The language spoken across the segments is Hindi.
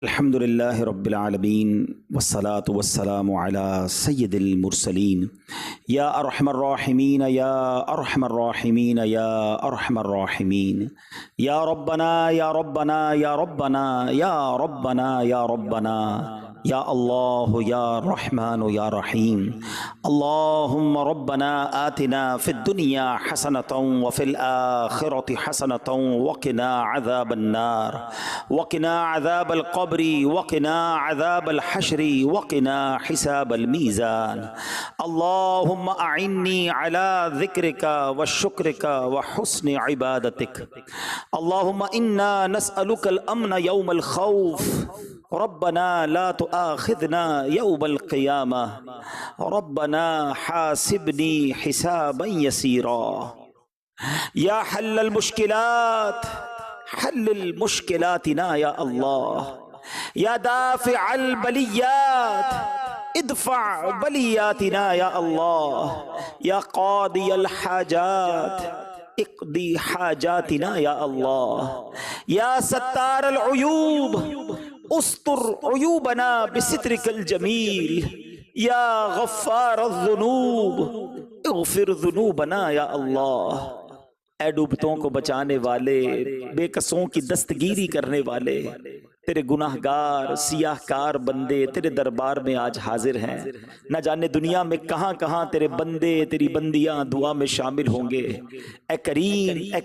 अल्हम्दुलिल्लाहि रब्बिल आलमीन वस्सलातु वस्सलामु अला सय्यिदिल मुरसलीन या अरहमर राहिमीन या अरहमर राहिमीन या अरहमर राहिमीन या रब्बना या रब्बना या रब्बना या रब्बना या रब्बना या अल्लाह या रहमान या रहीम अल्लाहुम्मा रब्बना आतिना फिद दुनिया हसनतन व फिल आखिरति हसनतन वक़िना अज़ाबन नार वक़िना अज़ाबल क़ब्री वक़िना अज़ाबल हश्री वक़िना हिसाबल मीज़ान अल्लाहुम्मा अइन्नी अला ज़िक्रिका व शुक्रिका व हुस्नि इबादतिक अल्लाहुम्मा इन्ना नस्अलुकल अम्न यौमल खौफ रब्बना ला तुआखिज़ना यौमल क़ियामा रब्बना हासिबनी हिसाबन यसीरा या हल्लल मुश्किलात हल्लिल मुश्किलातिना या अल्लाह या दाफ़िअल बलियात इदफ़ा बलियातिना या अल्लाह या क़ादियल हाजात इक़दी हाजातिना या अल्लाह या सत्तारल उयूब उस्तुर उयूबना बिसित्रिकल जमील या गफ़्फ़ारज़्ज़ुनूब इग़फ़िर ज़ुनूबना या अल्लाह। ऐ डूबतों को बचाने वाले, बेकसों की दस्तगीरी करने वाले, तेरे गुनाहगार सियाहकार बंदे तेरे दरबार में आज हाजिर हैं। न जाने दुनिया में कहाँ कहाँ तेरे बंदे तेरी बंदियां दुआ में शामिल होंगे। ए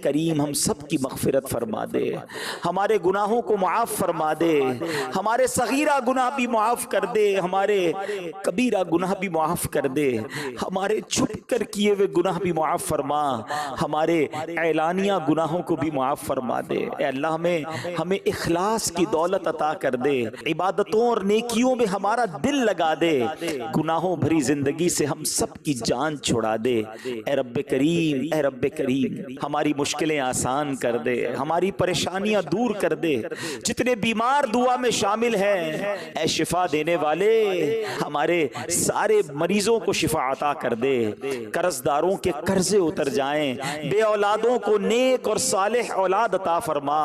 करीम हम सब की मग़फ़िरत फरमा दे, हमारे गुनाहों को मुआफ़ फरमा दे, हमारे सगीरा गुनाह भी मुआफ़ कर दे, हमारे कबीरा गुनाह भी मुआफ़ कर दे, हमारे छुप कर किए हुए गुनाह भी मुआफ़ फरमा, हमारे ऐलानिया गुनाहों को भी मुआफ़ फरमा दे। ए अल्लाह हमें इखलास की दौलत अता कर दे, इबादतों और नेकियों में हमारा दिल लगा दे, गुनाहों भरी जिंदगी से हम सब की जान छुड़ा दे। ए रब्बे करीम हमारी मुश्किलें आसान कर दे, हमारी परेशानियां दूर कर दे। जितने बीमार दुआ में शामिल हैं, ए शिफा देने वाले हमारे सारे मरीजों को शिफा अता कर दे, कर्जदारों के कर्जे उतर जाएं, बे औलादों को नेक और सालेह औलाद अता फरमा।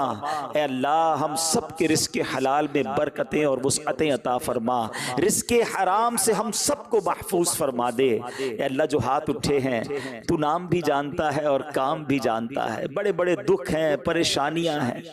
ए अल्लाह हम सब के रिस्क हलाल में बरकतें और वुसअतें अता फरमा, रिस्के हराम से हम सबको महफूज फरमा दे। अल्लाह जो हाथ उठे हैं तू नाम भी जानता है और काम भी जानता है, बड़े बड़े दुख हैं, परेशानियां हैं।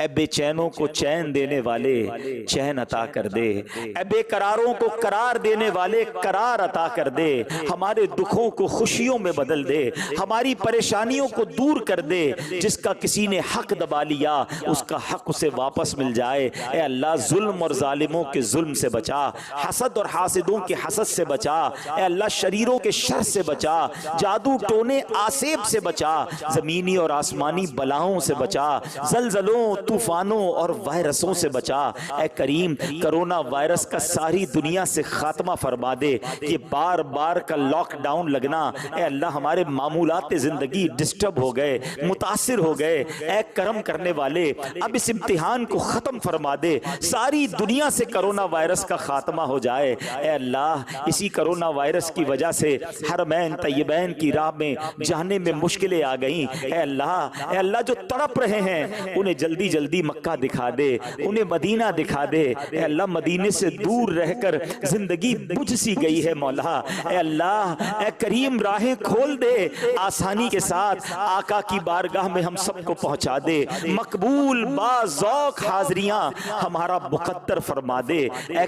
ए बेचैनों को चैन देने वाले चैन अता कर दे, ए बेकरारों को करार देने वाले करार अता कर दे, हमारे दुखों को खुशियों में बदल दे, हमारी परेशानियों को दूर कर दे। जिसका किसी ने हक दबा लिया उसका हक उसे वापस मिल जाए। ए अल्लाह जुल्म और जालिमों के जुल्म से बचा, हसद और हासिदों के हसद से बचा। ए अल्लाह शरीरों के शर से बचा, जादू टोने आसेब से बचा, जमीनी और आसमानी बलाओं से बचा, जलजलों तूफानों और वायरसों से बचा। ए करीम कोरोना वायरस का सारी दुनिया से खात्मा फरमा दे। ये बार बार का लॉकडाउन लगना, ए अल्लाह हमारे मामूलात जिंदगी डिस्टर्ब हो गए, मुतासिर हो गए। ए करम करने वाले अब इस इम्तिहान को खत्म फरमा दे, सारी दुनिया से कोरोना वायरस का खात्मा हो जाए। ए अल्लाह इसी कोरोना वायरस की वजह से हरमैन तय्यबैन की राह में जाने में मुश्किलें आ गई। ए अल्लाह जो तड़प रहे हैं उन्हें जल्दी जल्दी मक्का दिखा दे, उन्हें मदीना दिखा दे। ए अल्लाह मदीने से दूर रहकर जिंदगी बुझ सी गई है मौला। ए अल्लाह ए करीम राहें खोल दे, आसानी के साथ आका की बारगाह में हम सबको पहुंचा दे। मकबूल बाज़ौक हाज़रियां हमारा मुक़द्दर फरमा दे। ए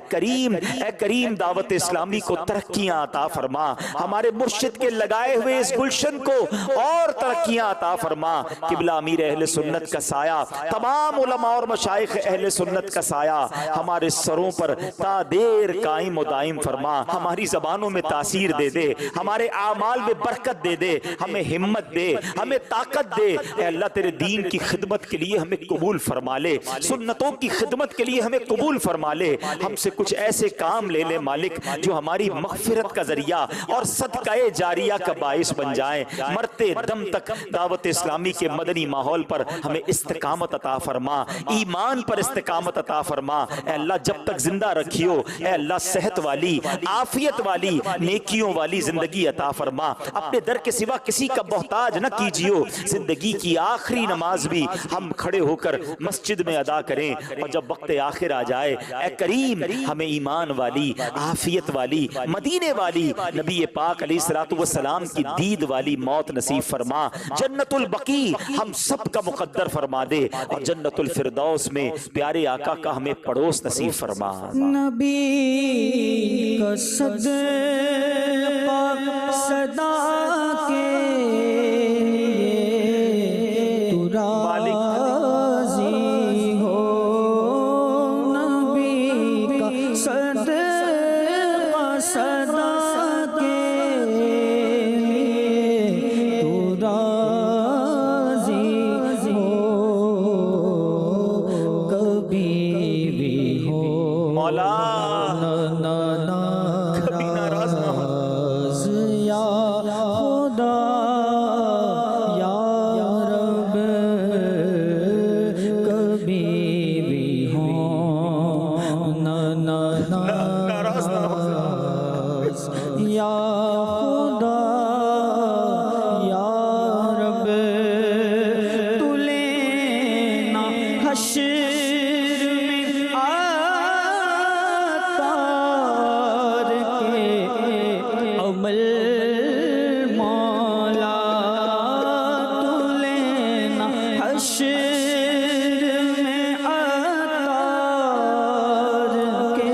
करीम दावत इस्लामी को तरक्कियां अता फरमा, हमारे मुर्शिद के लगाए हुए इस गुलशन को और तरक्कियां अता फरमा। किबला अमीर अहले सुन्नत का साया, तमाम उलमा और मशाइख अहले सुन्नत का साया हमारे सरों पर तादेर कायम व दायम फरमा। हमारी ज़बानों में तासीर दे दे, हमारे आमाल में बरकत दे दे, हमें हिम्मत दे, हमें ताकत दे। ए अल्लाह तेरे दीन की खिदमत के लिए हमें कबूल फरमा ले, सुन्नतों की खिदमत के लिए हमें कबूल फरमा ले। हमसे कुछ ऐसे काम ले ले मालिक जो हमारी मग़फ़िरत का जरिया और सदक़ाए जारिया का बाइस बन जाए। मरते दम तक दावत इस्लामी के मदनी माहौल पर हमें इस्तिकामत अता फरमा, ईमान पर इस्तिकामत अता फरमा। ए अल्लाह जब तक जिंदा रखियो, ए अल्लाह सेहत वाली, आफियत वाली, नेकियों वाली जिंदगी अता फरमा। अपने दर के सिवा किसी का मोहताज न कीजियो। जिंदगी की आखिरी नमाज भी हम खड़े होकर मस्जिद में अदा करें, और जब वक्त आखिर आ जाए, ए करीम हमें ईमान वाली, आफियत वाली, मदीने वाली, नबी पाक अलैहिस्सलातु वस्सलाम की दीद वाली मौत नसीब फरमा। जन्नतुल बकी हम सब का मुकद्दर फरमा दे, और जन्नतुल फिरदौस में प्यारे आका का हमें पड़ोस नसीब फरमा। नबी का सदका सदा के तू राज़ी हो, नबी का सदका सदा के तू राज़ी हो, कभी भी हो मौला कभी नाराज ना हो। या खुदा या रब कभी भी हो नाराज ना हो। या खुदा या रब तू लेना हश्र में आतार के अमल मौला, तू लेना हश्र में आतार के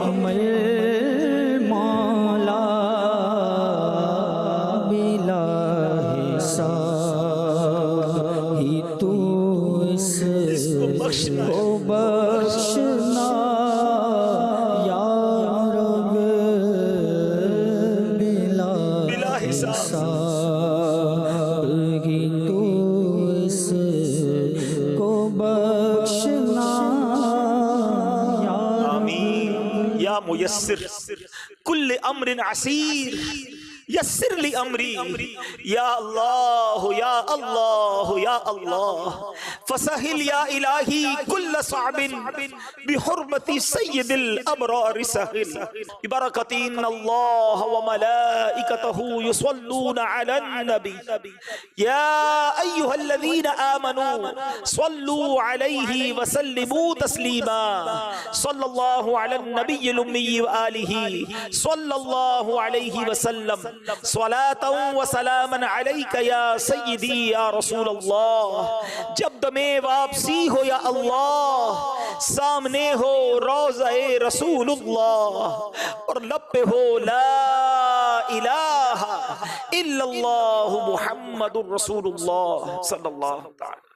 अमल मौला, बिला हिसाब ही तू इसको बख्शना। या रब बिला हिसाब ही तू इसको बख्शना। आमीन या मुयस्सिर कुल्ल अम्रिन असीर यस्सिर ली अमरी। या अल्लाह या अल्लाह या अल्लाह फसहिल या इलाही कुल्ल साबिन बिहुर्मति सय्यदिल अबरार सहिल बिबरकति इन्नल्लाह व मलाइकतहु युसल्लूना अलन नबी या अय्युहल्लज़ीना आमनू सल्लू अलैहि व सल्लिमू तस्लीमा सल्लल्लाहु अलन नबिय्यिल उम्मी व आलिहि सल्लल्लाहु अलैहि वसल्लम सलातन व सलामन अलैका या सय्यदी या रसूल अल्लाह। जब दमे वापसी हो या अल्लाह, सामने हो रोज़े रसूलुल्लाह, और लब पे हो ला इलाहा इल्लल्लाहु मुहम्मदुर रसूलुल्लाह सल्लल्लाहु अलैहि वसल्लम।